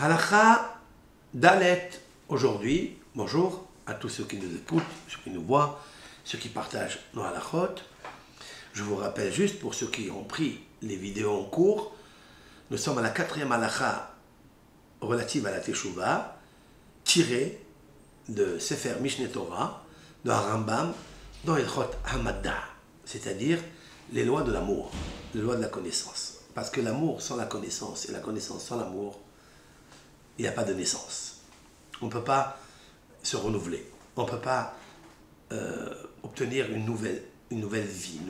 Halakha Dalet, aujourd'hui, bonjour à tous ceux qui nous écoutent, ceux qui nous voient, ceux qui partagent nos halakhot. Je vous rappelle juste, pour ceux qui ont pris les vidéos en cours, nous sommes à la 4e halakha relative à la Teshuvah, tirée de Sefer Mishneh Torah, de Rambam, dans Ilchot Hamadda, c'est-à-dire les lois de l'amour, les lois de la connaissance. Parce que l'amour sans la connaissance et la connaissance sans l'amour, il n'y a pas de naissance. On ne peut pas se renouveler. On ne peut pas obtenir une nouvelle vie,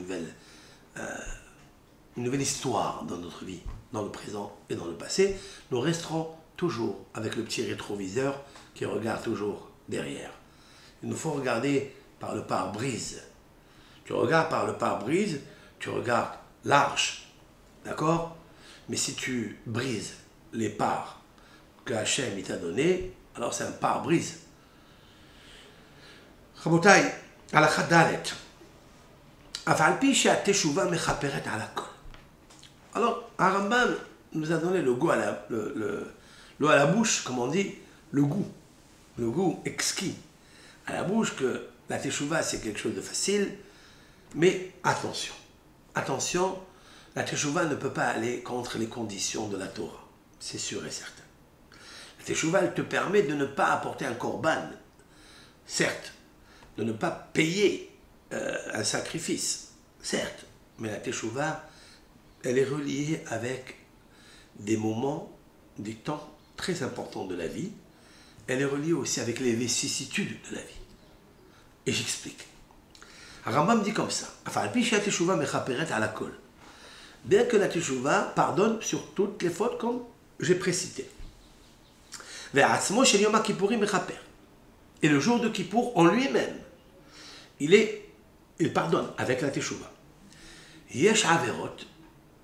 une nouvelle histoire dans notre vie, dans le présent et dans le passé. Nous resterons toujours avec le petit rétroviseur qui regarde toujours derrière. Il nous faut regarder par le pare-brise. Tu regardes par le pare-brise, tu regardes large, d'accord? Mais si tu brises les parts que Hachem t'a donné, alors c'est un pare-brise. Rabotai, halakha dalet. Afal pi she'ateshuvah mechaperet ala kol. Alors, Rambam nous a donné le goût à la bouche, comme on dit, le goût exquis à la bouche, que la teshuvah c'est quelque chose de facile, mais attention, la teshuvah ne peut pas aller contre les conditions de la Torah, c'est sûr et certain. La teshuvah, elle te permet de ne pas apporter un korban, certes, de ne pas payer un sacrifice, certes, mais la teshuvah, elle est reliée avec des moments, des temps très importants de la vie. Elle est reliée aussi avec les vicissitudes de la vie. Et j'explique. Rambam dit comme ça. Bien que la teshuvah pardonne sur toutes les fautes comme j'ai précité. Et le jour de Kippour, en lui-même, il pardonne avec la teshuvah. Yesh averot,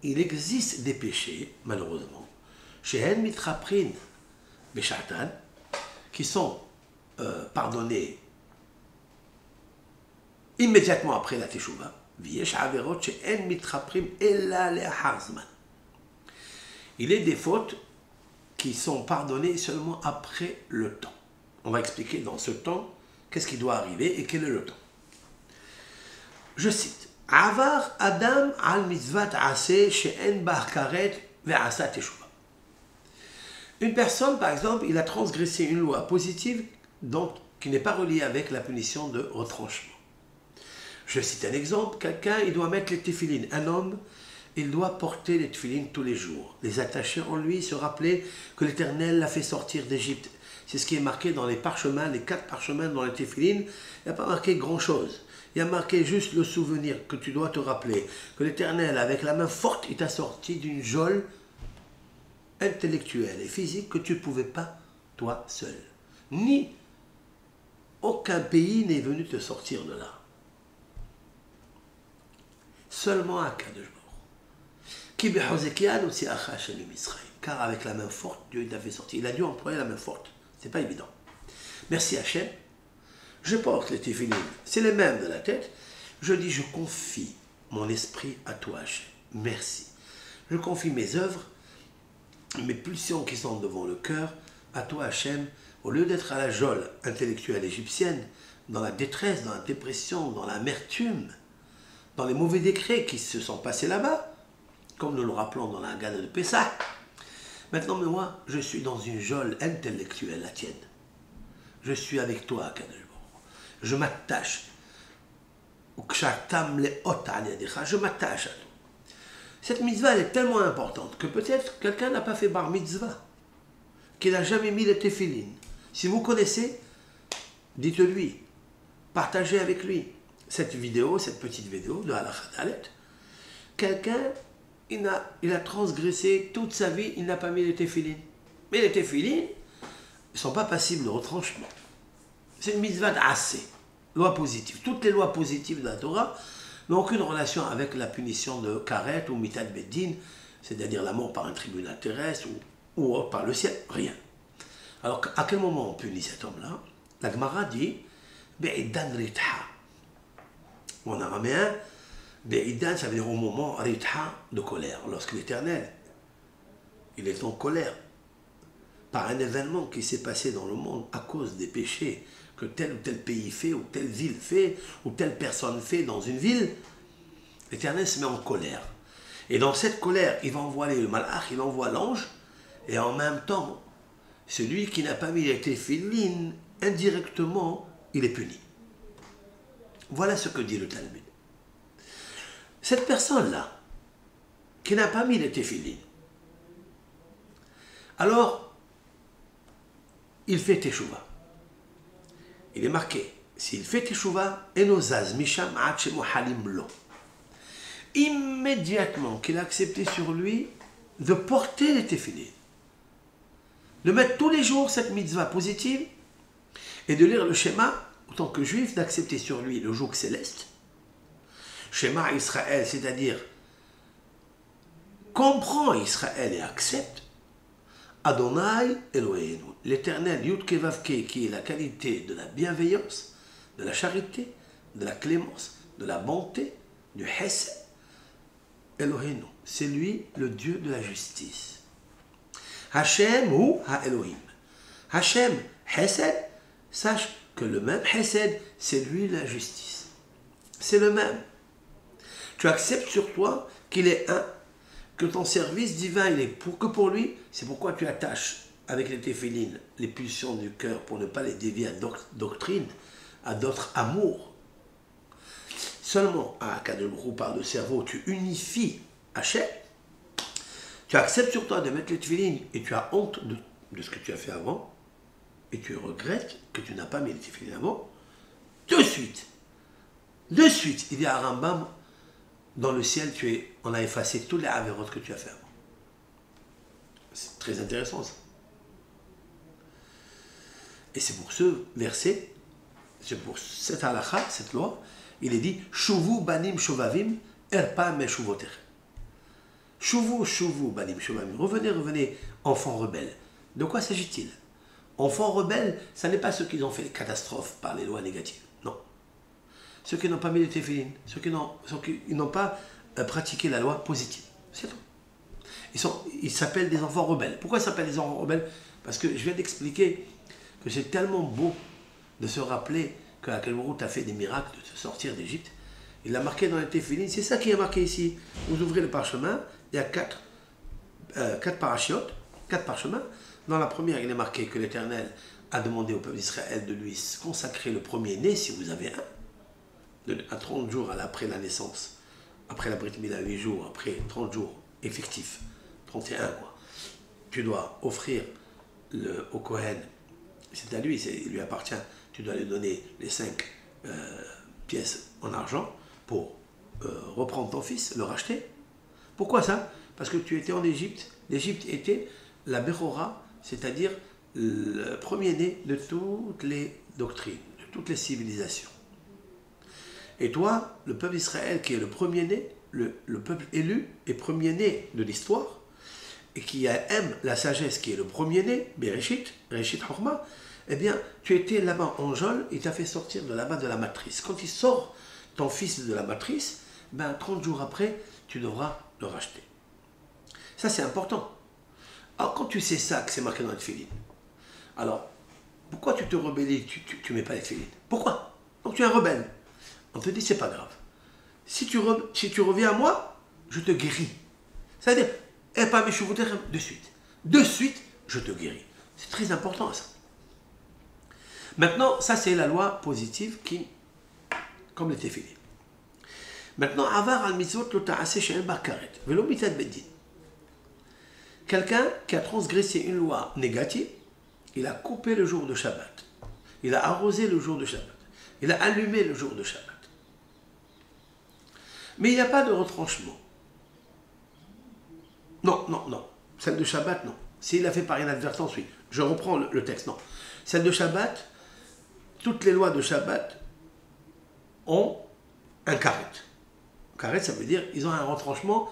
il existe des péchés, malheureusement, shehen mitraprin beshatan, qui sont pardonnés immédiatement après la teshuvah. Yesh averot shehen mitraprin ella le'achar zman. Il est des fautes qui sont pardonnées seulement après le temps. On va expliquer dans ce temps qu'est-ce qui doit arriver et quel est le temps. Je cite. Avar Adam al mitzvat aseh she'en bah karet ve'asa teshuvah. Une personne, par exemple, il a transgressé une loi positive donc qui n'est pas reliée avec la punition de retranchement. Je cite un exemple. Quelqu'un, il doit mettre les téphilines. Un homme, il doit porter les téphilines tous les jours. Les attacher en lui, se rappeler que l'Éternel l'a fait sortir d'Égypte. C'est ce qui est marqué dans les parchemins, les 4 parchemins dans les téphilines. Il n'y a pas marqué grand-chose. Il y a marqué juste le souvenir que tu dois te rappeler, que l'Éternel, avec la main forte, il t'a sorti d'une geôle intellectuelle et physique que tu ne pouvais pas, toi, seul. Ni aucun pays n'est venu te sortir de là. Seulement un cas de jour. Car avec la main forte, Dieu t'a fait sortir. Il a dû employer la main forte. C'est pas évident. Merci Hachem. Je porte les téphilines, c'est les mêmes de la tête. Je dis, je confie mon esprit à toi, Hachem. Merci. Je confie mes œuvres, mes pulsions qui sont devant le cœur, à toi, Hachem. Au lieu d'être à la geôle intellectuelle égyptienne, dans la détresse, dans la dépression, dans l'amertume, dans les mauvais décrets qui se sont passés là-bas, comme nous le rappelons dans la Haggadah de Pessah, maintenant, moi, je suis dans une geôle intellectuelle, la tienne. Je suis avec toi, Kadosh. Je m'attache. Je m'attache à toi. Cette mitzvah, elle est tellement importante que peut-être quelqu'un n'a pas fait bar mitzvah, qu'il n'a jamais mis les téphilines. Si vous connaissez, dites-lui, partagez avec lui cette vidéo, cette petite vidéo de halakha dalet. Quelqu'un, il a transgressé toute sa vie, il n'a pas mis les téphilines. Mais les téphilines ne sont pas passibles de retranchement. C'est une mitzvah d'aseh, loi positive. Toutes les lois positives de la Torah n'ont aucune relation avec la punition de karet ou mitat beddin, c'est-à-dire la mort par un tribunal terrestre ou par le ciel, rien. Alors, à quel moment on punit cet homme-là? La Gemara dit Be'idan ritha. En araméen, Be'idan, ça veut dire au moment ritha de colère, lorsque l'Éternel, il est en colère par un événement qui s'est passé dans le monde à cause des péchés que tel ou tel pays fait, ou telle ville fait, ou telle personne fait dans une ville, l'Éternel se met en colère. Et dans cette colère, il va envoyer le malach, il envoie l'ange, et en même temps, celui qui n'a pas mis les téphilines, indirectement, il est puni. Voilà ce que dit le Talmud. Cette personne-là, qui n'a pas mis les téphilines, alors, il fait teshuva. Il est marqué, s'il fait teshuva, enozaz misham ad shemohalim lo. Immédiatement qu'il a accepté sur lui de porter les téphilines, de mettre tous les jours cette mitzvah positive et de lire le schéma, en tant que juif, d'accepter sur lui le joug céleste, schéma Israël, c'est-à-dire comprend Israël et accepte Adonai Eloheinu, l'éternel Yud Kei Vav Kei, qui est la qualité de la bienveillance, de la charité, de la clémence, de la bonté, du Hesed. Eloheinu, c'est lui le Dieu de la justice. Hashem ou Ha-Elohim. Hashem, Hesed, sache que le même Hesed, c'est lui la justice. C'est le même. Tu acceptes sur toi qu'il est un, que ton service divin, il est que pour lui. C'est pourquoi tu attaches avec les téphilines les pulsions du cœur pour ne pas les dévier à d'autres doctrines, à d'autres amours. Seulement, à Kadobrou par le cerveau, tu unifies Hachem. Tu acceptes sur toi de mettre les téphilines et tu as honte de ce que tu as fait avant et tu regrettes que tu n'as pas mis les téphilines avant. De suite, il y a un Rambam. Dans le ciel, on a effacé tous les avérotes que tu as fait avant. C'est très intéressant ça. Et c'est pour ce verset, c'est pour cette halakha, cette loi, il est dit Shuvu banim shovavim erpa meshuvoter. Shuvu banim shovavim. Revenez, enfants rebelles. De quoi s'agit-il? Enfants rebelles, ça n'est pas ceux qui ont fait catastrophe par les lois négatives. Non. Ceux qui n'ont pas mis les téphilines, ceux qui n'ont pas pratiqué la loi positive. C'est tout. Ils s'appellent des enfants rebelles. Pourquoi ils s'appellent des enfants rebelles? Parce que je viens d'expliquer que c'est tellement beau de se rappeler qu'Akadosh a fait des miracles de se sortir d'Égypte. Il l'a marqué dans les téphilines. C'est ça qui est marqué ici. Vous ouvrez le parchemin, il y a quatre parachiotes, 4 parchemins. Dans la première, il est marqué que l'Éternel a demandé au peuple d'Israël de lui consacrer le premier-né, si vous avez un, à 30 jours après la naissance, après la Brit Mila, 8 jours, après 30 jours effectifs, 31 quoi, tu dois offrir au Kohen, c'est à lui, il lui appartient, tu dois lui donner les 5 pièces en argent pour reprendre ton fils, le racheter. Pourquoi ça? Parce que tu étais en Égypte, l'Égypte était la Bechora, c'est-à-dire le premier-né de toutes les doctrines, de toutes les civilisations. Et toi, le peuple d'Israël, qui est le premier-né, le peuple élu et premier-né de l'histoire, et qui aime la sagesse, qui est le premier-né, Bereshit, Reshit Horma, eh bien, tu étais là-bas en geôle, il t'a fait sortir de là-bas de la matrice. Quand il sort ton fils de la matrice, ben, 30 jours après, tu devras le racheter. Ça, c'est important. Alors, quand tu sais ça, que c'est marqué dans la téphilin, alors, pourquoi tu te rebelles, tu ne mets pas les téphilin? Pourquoi? Donc, tu es un rebelle. On te dit, c'est pas grave. Si tu reviens à moi, je te guéris. C'est-à-dire, pas mes chevaux de suite. De suite, je te guéris. C'est très important, ça. Maintenant, ça, c'est la loi positive qui, comme les téphilin. Maintenant, avar al mitzvot lo ta'aseh she'en bar karet, velo mitat beddin. Quelqu'un qui a transgressé une loi négative, il a coupé le jour de Shabbat. Il a arrosé le jour de Shabbat. Il a allumé le jour de Shabbat. Mais il n'y a pas de retranchement. Non. Celle de Shabbat, non. S'il a fait par inadvertance, oui. Je reprends le texte, non. Celle de Shabbat, toutes les lois de Shabbat ont un karet. Karet, ça veut dire qu'ils ont un retranchement,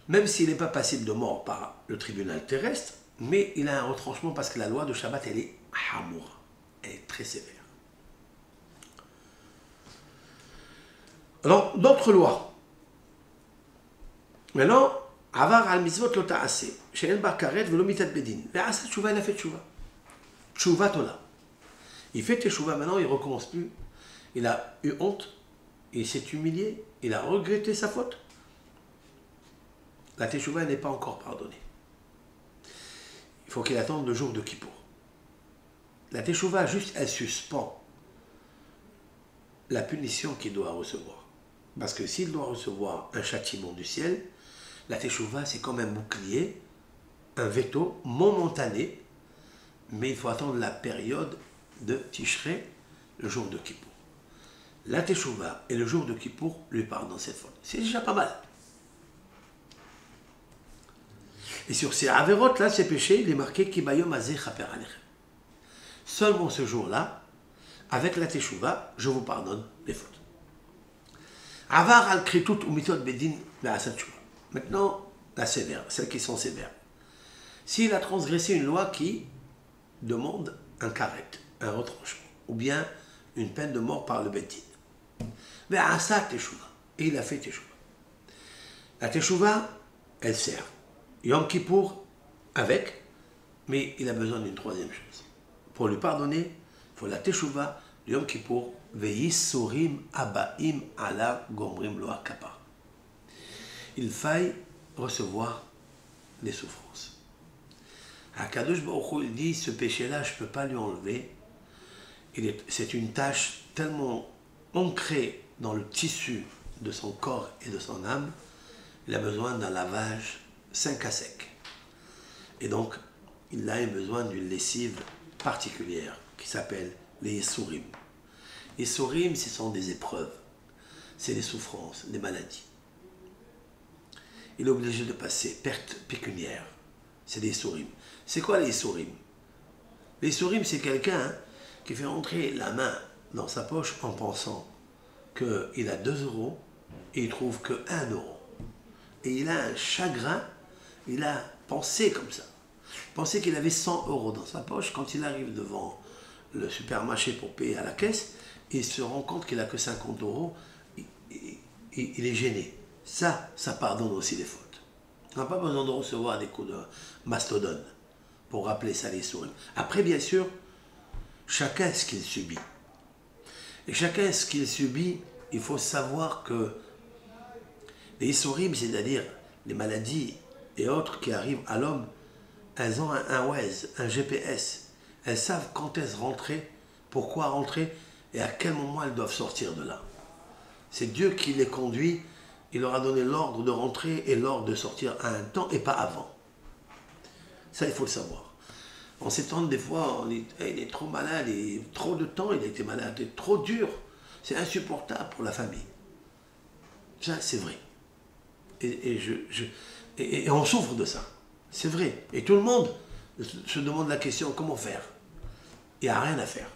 même s'il n'est pas passible de mort par le tribunal terrestre, mais il a un retranchement parce que la loi de Shabbat, elle est hamoura. Elle est très sévère. Alors, d'autres lois. Maintenant, avar al mitzvot lo ta'aseh. שאין בה כרת ולא מיתת בדין. ועשה תשובה, il a fait tchouva. Tchouva tola. Il fait tchouva maintenant, il ne recommence plus. Il a eu honte, il s'est humilié, il a regretté sa faute. La tchouva n'est pas encore pardonnée. Il faut qu'il attende le jour de Kippour. La tchouva, juste, elle suspend la punition qu'il doit recevoir. Parce que s'il doit recevoir un châtiment du ciel, la tchouva, c'est comme un bouclier, un veto momentané, mais il faut attendre la période de Tishrei, le jour de Kippour. La tchouva et le jour de Kippour lui pardonnent cette faute. C'est déjà pas mal. Et sur ces avérotes là, ces péchés, il est marqué Kibayom Azeh Chaper Alechem. Seulement ce jour-là, avec la tchouva, je vous pardonne les fautes. Avar al kritut ou mitot bedin be'asat tchouva. Maintenant, la sévère, celles qui sont sévères. S'il a transgressé une loi qui demande un karet, un retranchement, ou bien une peine de mort par le bedin, be'asat tchouva, et il a fait tchouva. La tchouva, elle sert. Yom Kippour avec, mais il a besoin d'une troisième chose. Pour lui pardonner, il faut la tchouva, Yom Kippour, ve'yisurim abaim ala gomrim lo hakapar. Il faille recevoir des souffrances. Akadosh Baruch Hu, il dit, ce péché-là, je ne peux pas lui enlever. C'est une tâche tellement ancrée dans le tissu de son corps et de son âme, il a besoin d'un lavage 5 à sec. Et donc, il a besoin d'une lessive particulière qui s'appelle les Yesourim. Les Yesourim, ce sont des épreuves, c'est des souffrances, des maladies. Il est obligé de passer, perte pécuniaire, c'est des Yesourim. C'est quoi les Yesourim? Les Yesourim, c'est quelqu'un qui fait entrer la main dans sa poche en pensant qu'il a 2 euros et il trouve que 1 euro. Et il a un chagrin, il a pensé comme ça. Il pensait qu'il avait 100 euros dans sa poche. Quand il arrive devant le supermarché pour payer à la caisse, il se rend compte qu'il n'a que 50 euros. Il est gêné. Ça pardonne aussi les fautes. On n'a pas besoin de recevoir des coups de mastodone pour rappeler ça les souris. Après, bien sûr, chacun ce qu'il subit. Et chacun ce qu'il subit, il faut savoir que les Yesourim, c'est-à-dire les maladies et autres qui arrivent à l'homme, elles ont un Waze, un GPS. Elles savent quand elles rentrer, pourquoi rentrer et à quel moment elles doivent sortir de là. C'est Dieu qui les conduit. Il leur a donné l'ordre de rentrer et l'ordre de sortir à un temps et pas avant. Ça, il faut le savoir. On s'étonne des fois, il est trop malade, trop de temps, il a été malade, il est trop dur. C'est insupportable pour la famille. Ça, c'est vrai. Et on souffre de ça. C'est vrai. Et tout le monde se demande la question, comment faire? Il n'y a rien à faire.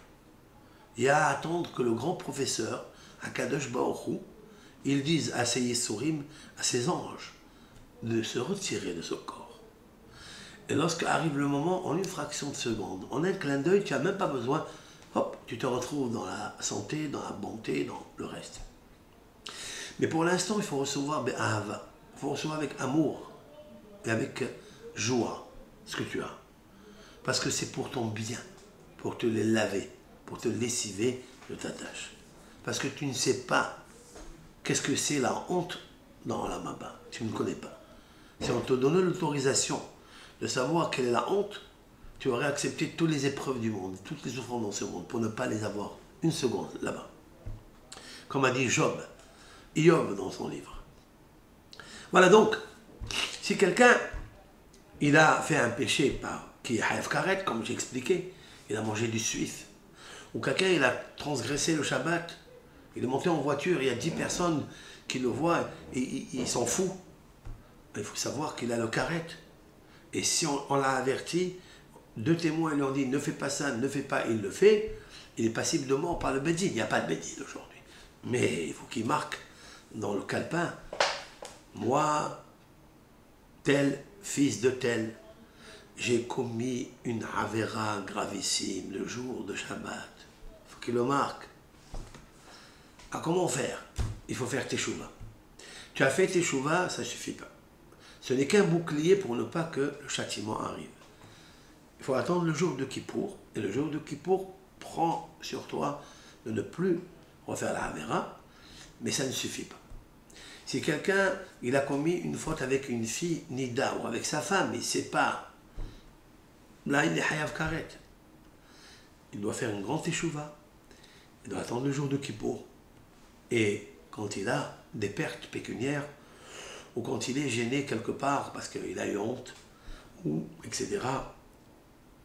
Il y a à attendre que le grand professeur, Akadosh Baruch Hu, ils disent à ces Yesourim, à ces anges, de se retirer de ce corps. Et lorsque arrive le moment, en une fraction de seconde, en un clin d'œil, tu n'as même pas besoin, hop, tu te retrouves dans la santé, dans la bonté, dans le reste. Mais pour l'instant, il faut recevoir Be'ahava. Il faut recevoir avec amour et avec joie ce que tu as. Parce que c'est pour ton bien, pour te les laver, pour te lessiver de ta tâche. Parce que tu ne sais pas qu'est-ce que c'est la honte dans la Maba. Tu ne connais pas. Si on te donnait l'autorisation de savoir quelle est la honte, tu aurais accepté toutes les épreuves du monde, toutes les souffrances dans ce monde, pour ne pas les avoir une seconde là-bas. Comme a dit Job dans son livre. Voilà donc, si quelqu'un, il a fait un péché qui est haïf karet, comme j'ai expliqué, il a mangé du suif, ou quelqu'un, il a transgressé le Shabbat, il est monté en voiture, il y a 10 personnes qui le voient, et il s'en fout. Il faut savoir qu'il a le karet. Et si on l'a averti, 2 témoins lui ont dit, ne fais pas ça, ne fais pas, il le fait, il est passible de mort par le Bedin. Il n'y a pas de Bedin aujourd'hui. Mais il faut qu'il marque dans le calepin, moi, tel fils de tel, j'ai commis une avéra gravissime le jour de Shabbat. Il faut qu'il le marque. Ah, comment faire? Il faut faire teshuva. Tu as fait teshuva, ça ne suffit pas. Ce n'est qu'un bouclier pour ne pas que le châtiment arrive. Il faut attendre le jour de Kippour, et le jour de Kippour prend sur toi de ne plus refaire la Havera, mais ça ne suffit pas. Si quelqu'un, il a commis une faute avec une fille Nida ou avec sa femme, il ne sait pas, là il est Hayav Karet. Il doit faire une grande teshuva, il doit attendre le jour de Kippour. Et quand il a des pertes pécuniaires, ou quand il est gêné quelque part parce qu'il a eu honte, ou etc.,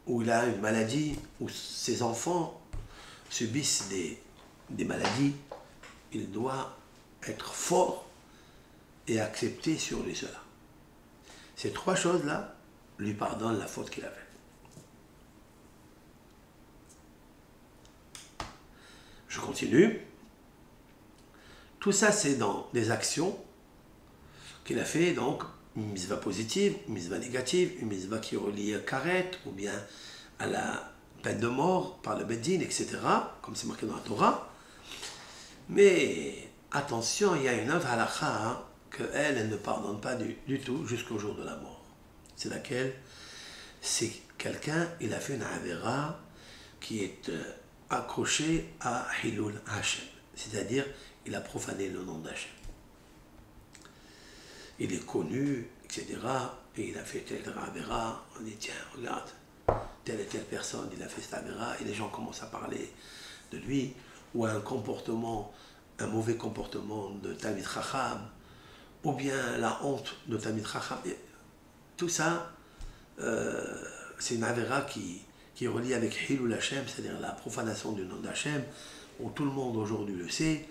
ou il a une maladie, ou ses enfants subissent des maladies, il doit être fort et accepter sur lui cela. Ces trois choses-là lui pardonnent la faute qu'il a faite. Je continue. Tout ça, c'est dans des actions qu'il a fait, donc une mitzvah positive, une mitzvah négative, une mitzvah qui est reliée à karet, ou bien à la peine de mort par le Beddin, etc., comme c'est marqué dans la Torah. Mais attention, il y a une autre halakha qu'elle ne pardonne pas du tout jusqu'au jour de la mort. C'est laquelle? C'est quelqu'un, il a fait une avera qui est accrochée à Hilul Hashem, c'est-à-dire il a profané le nom d'Hachem. Il est connu, etc. Et il a fait telle avera. On dit, tiens, regarde, telle et telle personne, il a fait cette avera. Et les gens commencent à parler de lui. Ou un comportement, un mauvais comportement de Talmid Chacham. Ou bien la honte de Talmid Chacham. Et tout ça, c'est une avera qui est reliée avec Hilul Hashem, c'est-à-dire la profanation du nom d'Hachem, où tout le monde aujourd'hui le sait.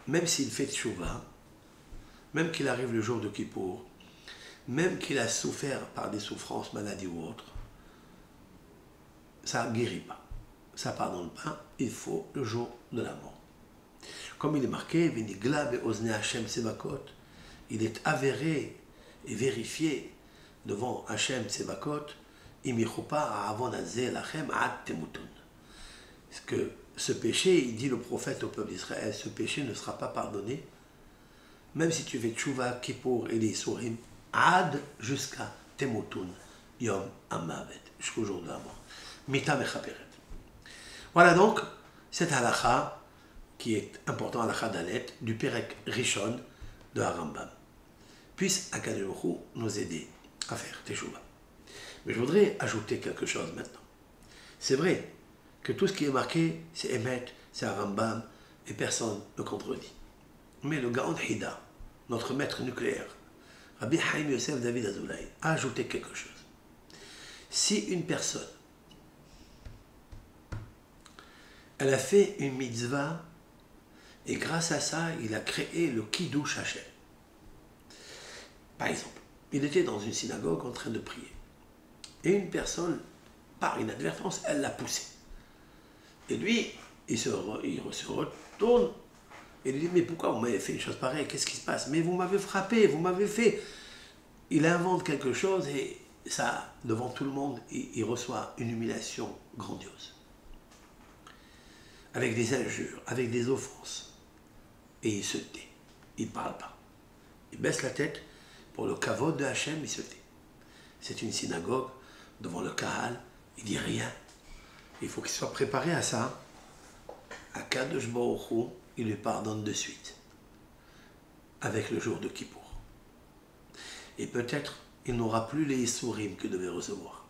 Même s'il fait tchouva, même qu'il arrive le jour de Kippour, même qu'il a souffert par des souffrances, maladies ou autres, ça ne guérit pas, ça ne pardonne pas, il faut le jour de la mort. Comme il est marqué, il est avéré et vérifié devant Hachem Tsevakot, que ce péché, il dit le prophète au peuple d'Israël, ce péché ne sera pas pardonné, même si tu fais tchouva, kippour et les sourim, ad jusqu'à temutun, yom amavet, jusqu'au jour de la mort. Mita mechaperet. Voilà donc cette halakha qui est important, halakha dalet, du Perek Rishon de Harambam. Puisse Akadosh Baruch Hu nous aider à faire teshuvah. Mais je voudrais ajouter quelque chose maintenant. C'est vrai que tout ce qui est marqué, c'est Emet, c'est Harambam, et personne ne contredit. Mais le Gaon Hida, notre maître nucléaire, Rabbi Haïm Yosef David Azoulay, a ajouté quelque chose. Si une personne, elle a fait une mitzvah, et grâce à ça, il a créé le Kiddush Hashem. Par exemple, il était dans une synagogue en train de prier. Et une personne, par inadvertance, elle l'a poussé. Et lui, il se retourne et lui dit, mais pourquoi vous m'avez fait une chose pareille? Qu'est-ce qui se passe? Mais vous m'avez frappé, vous m'avez fait... Il invente quelque chose et ça, devant tout le monde, il reçoit une humiliation grandiose. Avec des injures, avec des offenses. Et il se tait. Il ne parle pas. Il baisse la tête. Pour le kavod de Hachem, il se tait. C'est une synagogue, devant le kahal, il dit rien. Il faut qu'il soit préparé à ça. À Kadosh Baruch Hu, il lui pardonne de suite. Avec le jour de Kippour. Et peut-être, il n'aura plus les Issourim qu'il devait recevoir.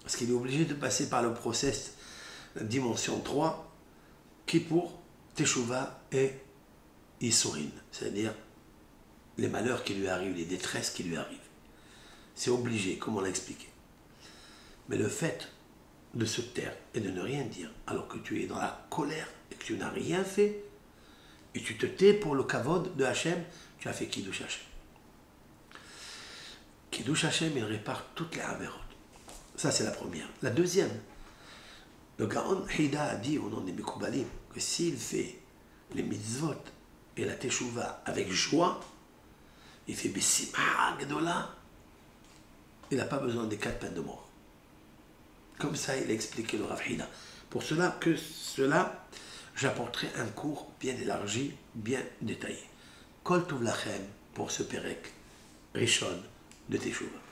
Parce qu'il est obligé de passer par le process dimension 3, Kippour, Teshuvah et Issourim. C'est-à-dire les malheurs qui lui arrivent, les détresses qui lui arrivent. C'est obligé, comme on l'a expliqué. Mais le fait de se taire et de ne rien dire, alors que tu es dans la colère et que tu n'as rien fait, et tu te tais pour le kavod de Hachem, tu as fait Kiddush Hachem. Kiddush Hachem, il répare toutes les avérotes. Ça, c'est la première. La deuxième, le Gaon Hida a dit au nom des Mekoubalim que s'il fait les mitzvot et la teshuvah avec joie, il fait Bessimah Gdola, il n'a pas besoin des 4 peines de mort. Comme ça, il a expliqué le Rav Hida. Pour cela, j'apporterai un cours bien élargi, bien détaillé. Kol Tov Lachem pour ce Perek Rishon de Teshuvah.